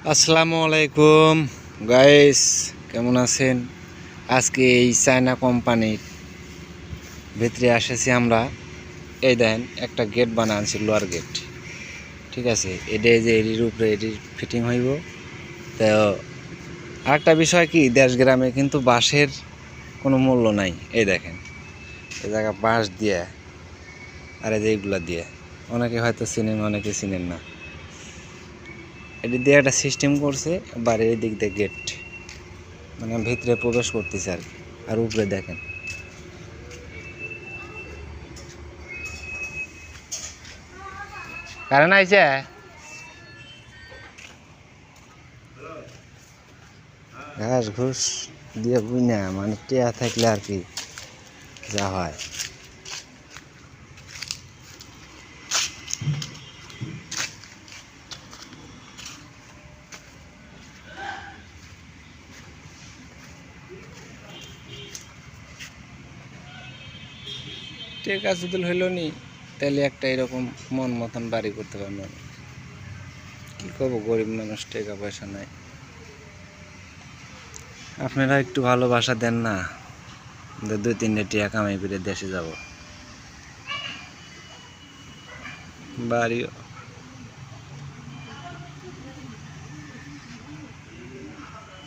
আসসালামু আলাইকুম গাইস, কেমন আছেন? আজকে এই চায়না কোম্পানির ভিতরে এসেছি আমরা। এই দেন একটা গেট বানাচ্ছি, লোয়ার গেট। ঠিক আছে, এটা যে এটির উপরে এটির ফিটিং হইব। তো আরেকটা বিষয় কি, দেশ গ্রামে কিন্তু বাঁশের কোনো মূল্য নাই। এই দেখেন, এই জায়গা বাঁশ দিয়ে আর এই যে এইগুলা দিয়ে, অনেকে হয়তো চিনেন, অনেকে চিনেন না। এটি দিয়ে একটা সিস্টেম করছে, বাড়ির দিক দিয়ে গেট, মানে ভিতরে প্রবেশ করতেছে আর কি। আর উপরে দেখেন, কারণ আইছে ঘাস ঘুষ দিয়ে বুঝ না, মানে টেয়া থাকলে আর কি যা হয়। টেকা যদি হইল নি, তাহলে একটা এরকম মন মতন বাড়ি করতে পারবো। কি করবো, গরিব মানুষ, টাকা পয়সা নাই। আপনারা একটু ভালোবাসা দেন না, 2-3 টাকা কামাই করে দেশে যাব। বাড়ি